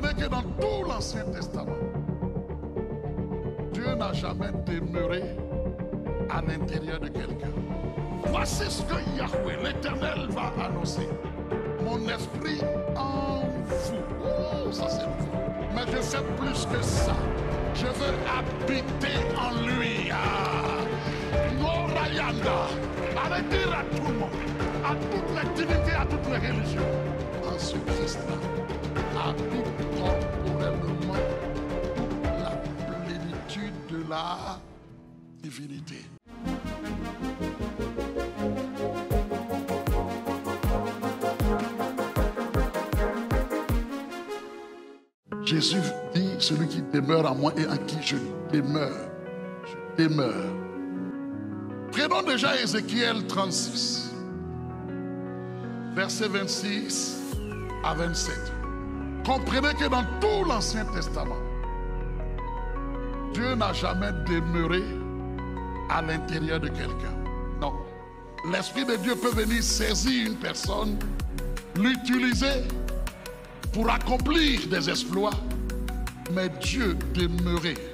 Comprenez que dans tout l'Ancien Testament, Dieu n'a jamais demeuré à l'intérieur de quelqu'un. Voici ce que Yahweh, l'Éternel, va annoncer. Mon esprit en vous. Oh, ça c'est nouveau. Mais je fais plus que ça. Je veux habiter en lui. Norayanda. Allez dire à tout le monde, à toutes les divinités, à toutes les religions, en ce Christ-là, habite corporellement la plénitude de la divinité. Jésus dit, celui qui demeure en moi et en qui je demeure. Je demeure. Prenons déjà Ézéchiel 36, versets 26 à 27. Comprenez que dans tout l'Ancien Testament, Dieu n'a jamais demeuré à l'intérieur de quelqu'un. Non. L'Esprit de Dieu peut venir saisir une personne, l'utiliser pour accomplir des exploits, mais Dieu demeurait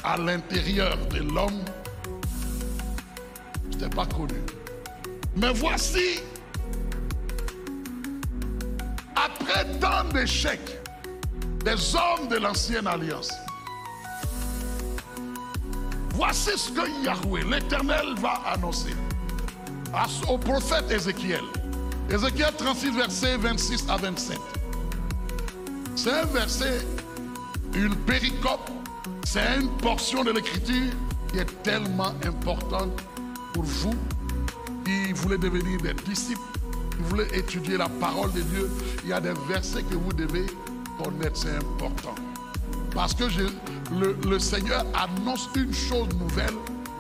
à l'intérieur de l'homme, ce n'était pas connu. Mais voici, après tant d'échecs des hommes de l'ancienne alliance, voici ce que Yahweh, l'Éternel, va annoncer au prophète Ézéchiel. Ézéchiel 36, versets 26 à 27. C'est un verset, une péricope, c'est une portion de l'écriture qui est tellement importante pour vous qui voulez devenir des disciples, qui voulez étudier la parole de Dieu. Il y a des versets que vous devez connaître, c'est important. Parce que le Seigneur annonce une chose nouvelle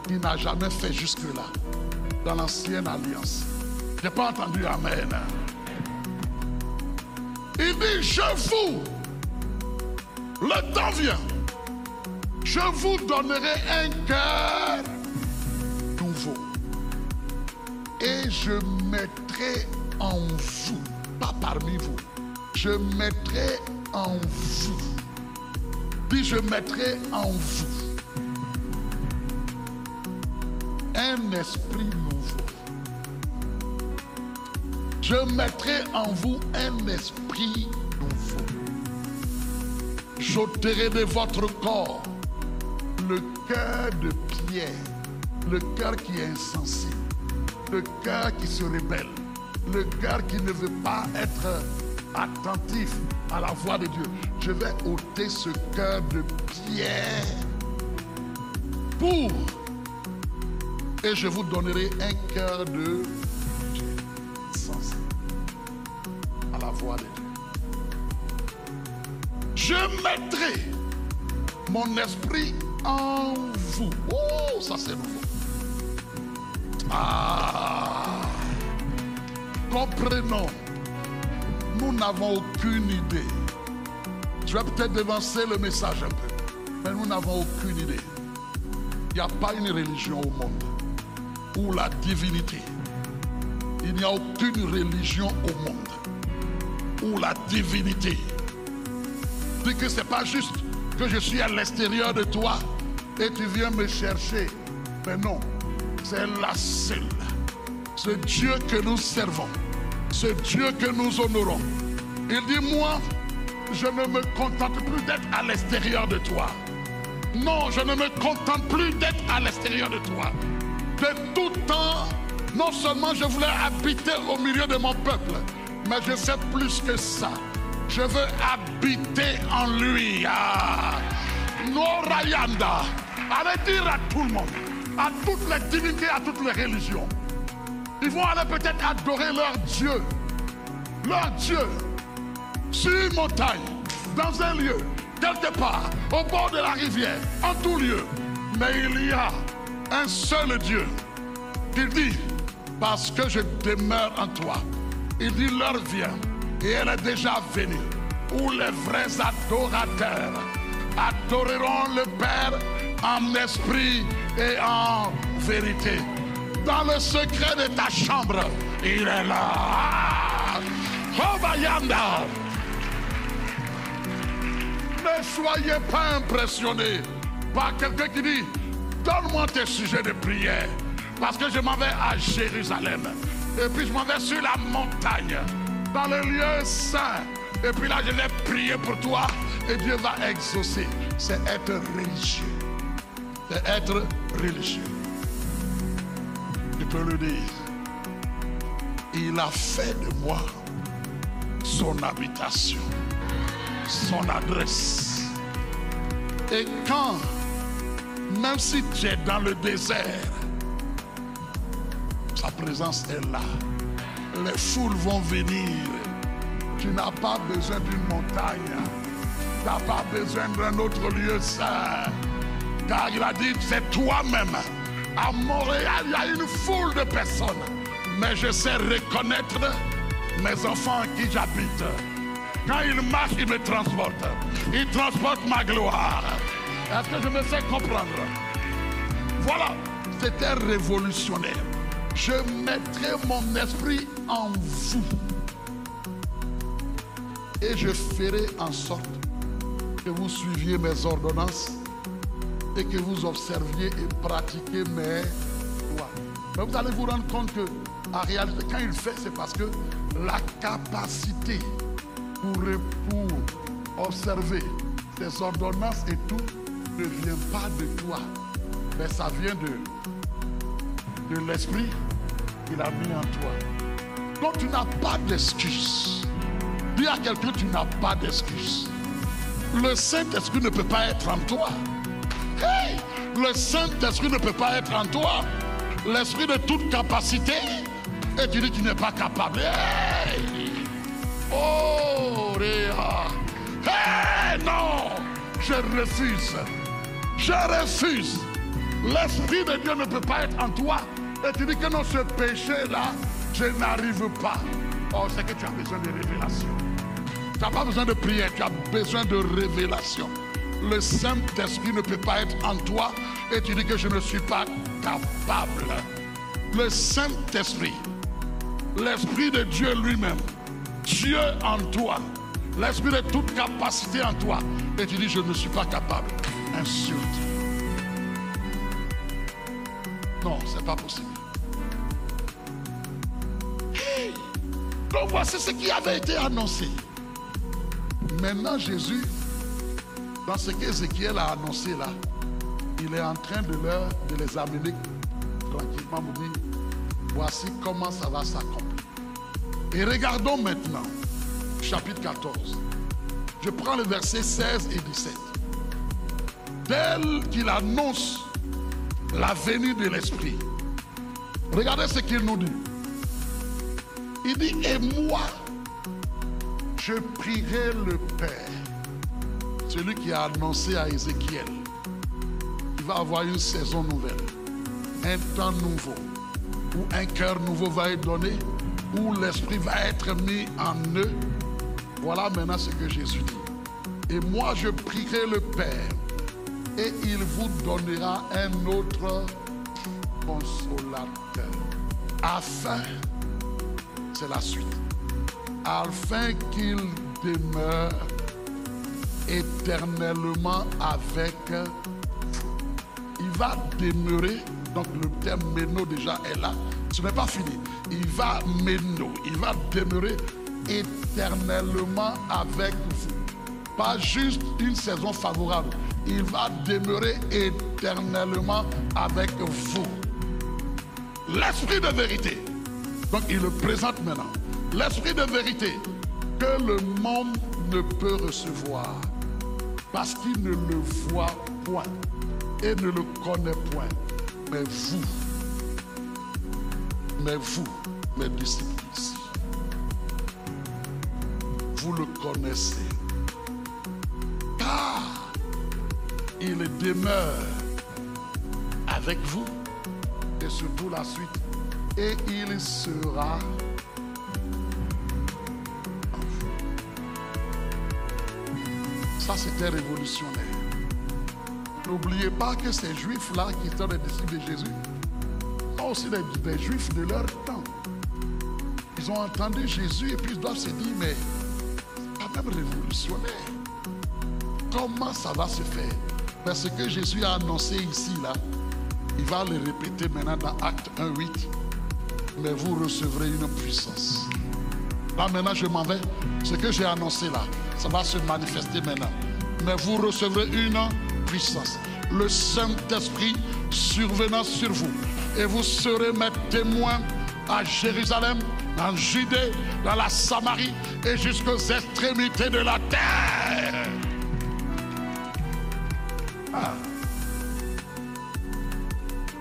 qu'il n'a jamais fait jusque-là, dans l'ancienne alliance. Je n'ai pas entendu amen. Il dit, je vous, le temps vient, je vous donnerai un cœur nouveau. Et je mettrai en vous, pas parmi vous, je mettrai en vous. Puis je mettrai en vous un esprit nouveau. Je mettrai en vous un esprit nouveau. J'ôterai de votre corps le cœur de pierre, le cœur qui est insensible, le cœur qui se rebelle, le cœur qui ne veut pas être attentif à la voix de Dieu. Je vais ôter ce cœur de pierre et je vous donnerai un cœur de sensible à la voix de Dieu. Je mettrai mon esprit en vous. Oh, ça c'est nouveau. Comprenons. Nous n'avons aucune idée. Je vais peut-être devancer le message un peu, mais nous n'avons aucune idée. Il n'y a pas une religion au monde où la divinité, il n'y a aucune religion au monde où la divinité dit que ce n'est pas juste que je suis à l'extérieur de toi et tu viens me chercher. Mais non, c'est la seule. Ce Dieu que nous servons, ce Dieu que nous honorons. Il dit, moi, je ne me contente plus d'être à l'extérieur de toi. Non, je ne me contente plus d'être à l'extérieur de toi. De tout temps, non seulement je voulais habiter au milieu de mon peuple, mais je fais plus que ça. Je veux habiter en lui. Norayanda. Allez dire à tout le monde, à toutes les divinités, à toutes les religions. Ils vont aller peut-être adorer leur Dieu, sur une montagne, dans un lieu, quelque part, au bord de la rivière, en tout lieu. Mais il y a un seul Dieu. Il dit, parce que je demeure en toi. Il dit, l'heure vient, et elle est déjà venue, où les vrais adorateurs adoreront le Père en esprit et en vérité. Dans le secret de ta chambre, il est là. Hobayanda. Ne soyez pas impressionnés par quelqu'un qui dit, donne-moi tes sujets de prière, parce que je m'en vais à Jérusalem. Et puis je m'en vais sur la montagne, dans le lieu saint. Et puis là, je vais prier pour toi et Dieu va exaucer. C'est être religieux. C'est être religieux. Je peux le dire. Il a fait de moi son habitation, son adresse. Et quand, même si tu es dans le désert, sa présence est là. Les foules vont venir. Tu n'as pas besoin d'une montagne. Tu n'as pas besoin d'un autre lieu saint. Car il a dit, c'est toi-même. À Montréal, il y a une foule de personnes. Mais je sais reconnaître mes enfants en qui j'habite. Quand ils marchent, ils me transportent. Ils transportent ma gloire. Est-ce que je me fais comprendre? Voilà, c'était révolutionnaire. Je mettrai mon esprit en vous. Et je ferai en sorte que vous suiviez mes ordonnances et que vous observiez et pratiquiez mes lois. Mais vous allez vous rendre compte que, en réalité, quand il fait, c'est parce que la capacité pour observer tes ordonnances et tout ne vient pas de toi, mais ça vient de l'esprit qu'il a mis en toi. Donc tu n'as pas d'excuse. Dis à quelqu'un, tu n'as pas d'excuse. Le Saint-Esprit ne peut pas être en toi. Hey! Le Saint-Esprit ne peut pas être en toi. L'esprit de toute capacité. Et tu dis que tu n'es pas capable. Hey! Oh, Réa! Hey, non! Je refuse. Je refuse. L'Esprit de Dieu ne peut pas être en toi. Et tu dis que non, ce péché-là, je n'arrive pas. Oh, c'est que tu as besoin de révélation. Tu n'as pas besoin de prière, tu as besoin de révélation. Le Saint-Esprit ne peut pas être en toi et tu dis que je ne suis pas capable. Le Saint-Esprit, l'Esprit de Dieu lui-même, Dieu en toi, l'Esprit de toute capacité en toi, et tu dis je ne suis pas capable. Insulte. Non, c'est pas possible. Hey! Donc voici ce qui avait été annoncé. Maintenant Jésus, dans ce qu'Ézéchiel a annoncé là, il est en train de les amener tranquillement pour dire, voici comment ça va s'accomplir. Et regardons maintenant, chapitre 14. Je prends le verset 16 et 17. Tel qu'il annonce la venue de l'Esprit. Regardez ce qu'il nous dit. Il dit, et moi, je prierai le Père. Celui qui a annoncé à Ézéchiel. Il va avoir une saison nouvelle. Un temps nouveau. Où un cœur nouveau va être donné. Où l'Esprit va être mis en eux. Voilà maintenant ce que Jésus dit. Et moi, je prierai le Père. Et il vous donnera un autre consolateur. Afin, c'est la suite, afin qu'il demeure éternellement avec vous. Il va demeurer, donc le terme méno déjà est là, ce n'est pas fini. Il va méno, il va demeurer éternellement avec vous. Pas juste une saison favorable. Il va demeurer éternellement avec vous. L'esprit de vérité. Donc il le présente maintenant. L'esprit de vérité que le monde ne peut recevoir parce qu'il ne le voit point et ne le connaît point. Mais vous, mes disciples ici, vous le connaissez. Car il demeure avec vous et surtout la suite. Et il sera en vous. Ça, c'était révolutionnaire. N'oubliez pas que ces juifs-là qui étaient les disciples de Jésus sont aussi des juifs de leur temps. Ils ont entendu Jésus et puis ils doivent se dire, mais c'est quand même révolutionnaire. comment ça va se faire? Parce que Jésus a annoncé ici, là, il va le répéter maintenant dans Acte 1:8. Mais vous recevrez une puissance. Là maintenant je m'en vais. Ce que j'ai annoncé là, ça va se manifester maintenant. Mais vous recevrez une puissance. Le Saint-Esprit survenant sur vous. Et vous serez mes témoins à Jérusalem, en Judée, dans la Samarie et jusqu'aux extrémités de la terre. Ah.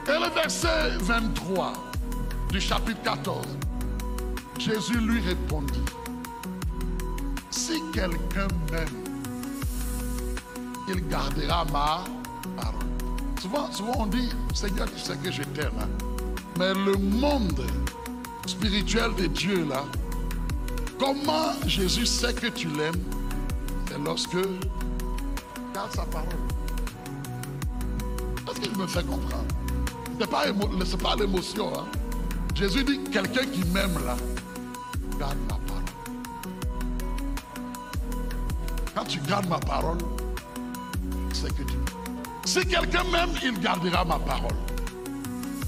Et le verset 23 du chapitre 14, Jésus lui répondit, si quelqu'un m'aime, il gardera ma parole. Souvent on dit, Seigneur, tu sais que je t'aime. Hein? Mais le monde spirituel de Dieu là, comment Jésus sait que tu l'aimes? C'est lorsque tu gardes sa parole. Est-ce qu'il me fait comprendre? Ce n'est pas l'émotion. Hein? Jésus dit, quelqu'un qui m'aime là, garde ma parole. Quand tu gardes ma parole, c'est que tu m'aimes. Si quelqu'un m'aime, il gardera ma parole.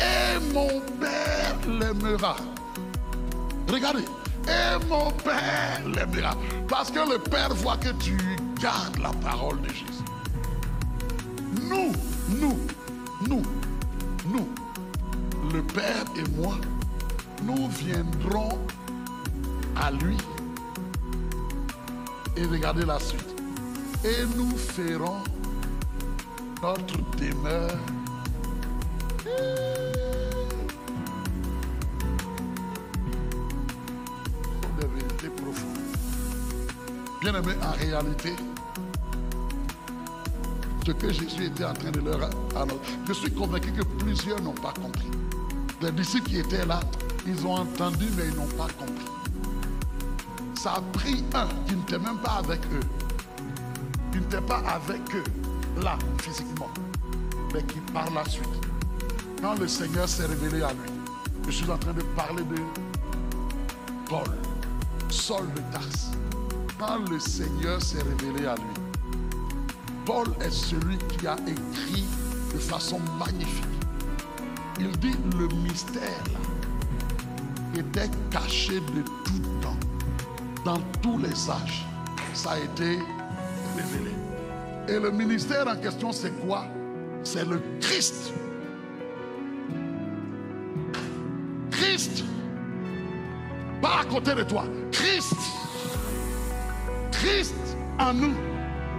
Et mon Père l'aimera. Regardez. Et mon Père l'aimera. Parce que le Père voit que tu gardes la parole de Jésus. Nous, le Père et moi, nous viendrons à lui. Et regardez la suite. Et nous ferons notre demeure. Des vérités profondes. Bien aimé, en réalité, ce que Jésus était en train de leur annoncer, je suis convaincu que plusieurs n'ont pas compris. Les disciples qui étaient là, ils ont entendu, mais ils n'ont pas compris. Ça a pris un qui n'était même pas avec eux, qui n'était pas avec eux, là, physiquement, mais qui par la suite, quand le Seigneur s'est révélé à lui, je suis en train de parler de Paul, Saul de Tarse. Quand le Seigneur s'est révélé à lui, Paul est celui qui a écrit de façon magnifique. Il dit le mystère là, était caché de tout temps, dans tous les âges. Ça a été révélé. Et le ministère en question, c'est quoi? C'est le Christ. Christ. Pas à côté de toi. Christ. Christ en nous.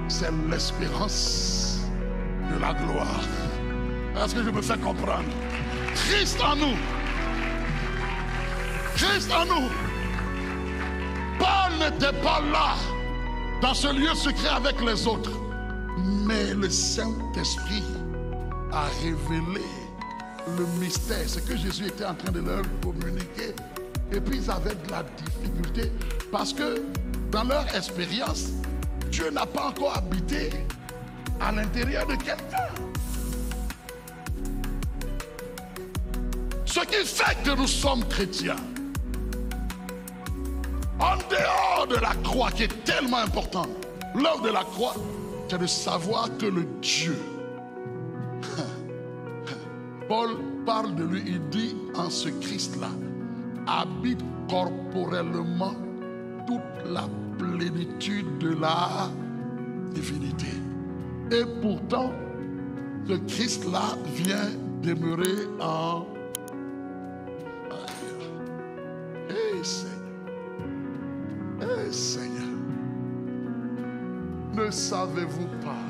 C'est l'espérance de la gloire. Est-ce que je me fais comprendre? Christ en nous. Christ en nous. Paul n'était pas là dans ce lieu secret avec les autres. Mais le Saint-Esprit a révélé le mystère, ce que Jésus était en train de leur communiquer. Et puis ils avaient de la difficulté parce que dans leur expérience, Dieu n'a pas encore habité à l'intérieur de quelqu'un. Ce qui fait que nous sommes chrétiens, en dehors de la croix qui est tellement importante, l'œuvre de la croix, c'est de savoir que le Dieu, Paul parle de lui, il dit en ce Christ-là, habite corporellement toute la plénitude de la divinité. Et pourtant, ce Christ-là vient demeurer en... Hey Seigneur, hey Seigneur, ne savez-vous pas